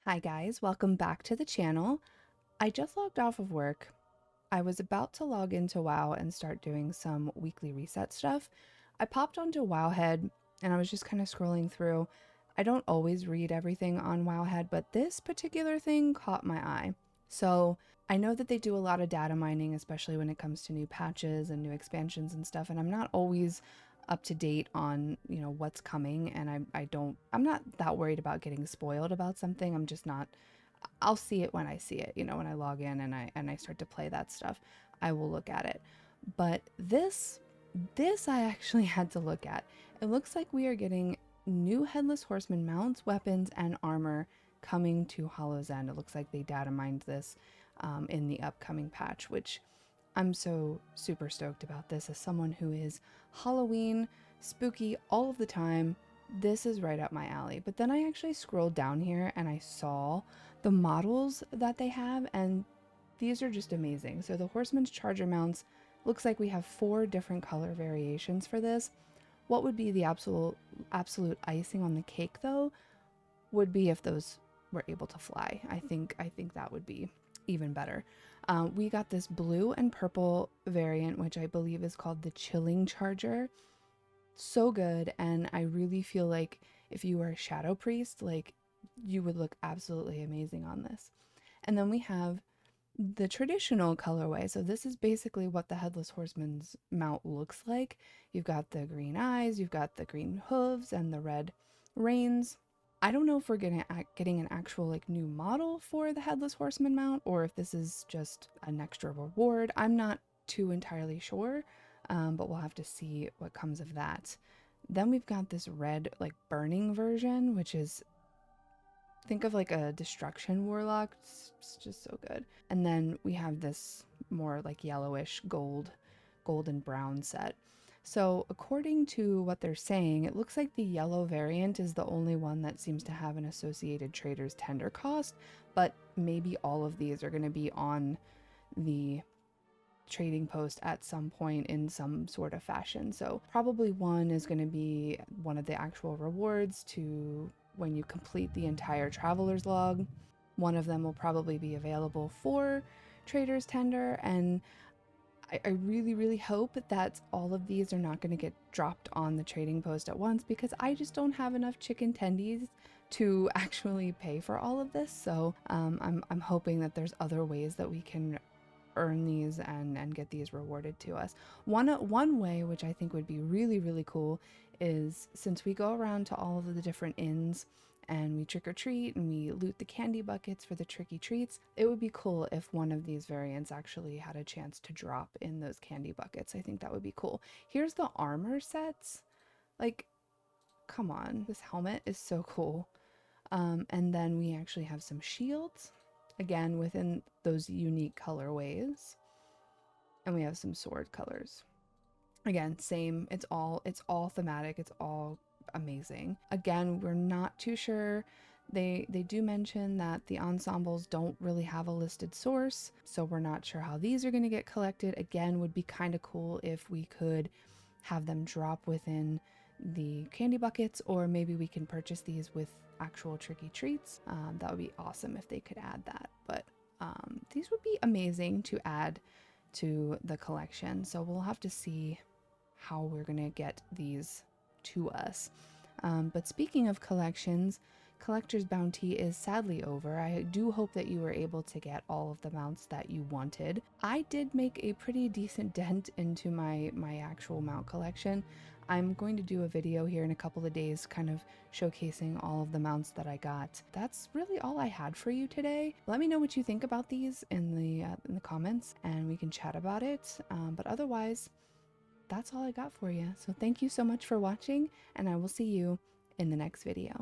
Hi guys, welcome back to the channel. I just logged off of work. I was about to log into WoW and start doing some weekly reset stuff. I popped onto Wowhead and I was just kind of scrolling through. I don't always read everything on Wowhead, but this particular thing caught my eye. So I know that they do a lot of data mining, especially when it comes to new patches and new expansions and stuff, and I'm not always up to date on what's coming, and I'm not that worried about getting spoiled about something. I'm just not. I'll see it when I see it, when I log in and I start to play that stuff. I will look at it. But this I actually had to look at. It looks like we are getting new Headless Horseman mounts, weapons, and armor coming to Hallow's End. It looks like they data mined this in the upcoming patch, which I'm so super stoked about. This as someone who is Halloween spooky all of the time. This is right up my alley. But then I actually scrolled down here and I saw the models that they have, and these are just amazing. So the Horseman's Charger mounts, looks like we have 4 different color variations for this. What would be the absolute icing on the cake though would be if those were able to fly. I think that would be even better. We got this blue and purple variant, which I believe is called the Chilling Charger. So good, and I really feel like if you were a Shadow Priest, like, you would look absolutely amazing on this. And then we have the traditional colorway. So this is basically what the Headless Horseman's mount looks like. You've got the green eyes, you've got the green hooves, and the red reins. I don't know if we're getting an actual new model for the Headless Horseman mount, or if this is just an extra reward. I'm not too entirely sure, but we'll have to see what comes of that. Then we've got this red burning version, which is, think of like a destruction warlock. It's just so good. And then we have this more yellowish gold and brown set. So according to what they're saying, it looks like the yellow variant is the only one that seems to have an associated trader's tender cost, but maybe all of these are going to be on the trading post at some point in some sort of fashion. So probably one is going to be one of the actual rewards to when you complete the entire traveler's log. One of them will probably be available for trader's tender, and I really, really hope that all of these are not going to get dropped on the trading post at once, because I just don't have enough chicken tendies to actually pay for all of this. So I'm hoping that there's other ways that we can earn these and get these rewarded to us. One way, which I think would be really, really cool, is since we go around to all of the different inns and we trick or treat and we loot the candy buckets for the tricky treats, it would be cool if one of these variants actually had a chance to drop in those candy buckets. I think that would be cool. Here's the armor sets. Like, come on, this helmet is so cool. And then we actually have some shields, again within those unique colorways, and we have some sword colors. Again, same, it's all thematic, it's all amazing. Again, we're not too sure. They do mention that the ensembles don't really have a listed source, so we're not sure how these are going to get collected. Again, would be kind of cool if we could have them drop within the candy buckets, or maybe we can purchase these with actual tricky treats. That would be awesome if they could add that. But these would be amazing to add to the collection, so we'll have to see how we're gonna get these to us. But speaking of collections, Collector's Bounty is sadly over. I do hope that you were able to get all of the mounts that you wanted. I did make a pretty decent dent into my actual mount collection. I'm going to do a video here in a couple of days kind of showcasing all of the mounts that I got. That's really all I had for you today. Let me know what you think about these in the comments, and we can chat about it. But otherwise, that's all I got for you. So thank you so much for watching, and I will see you in the next video.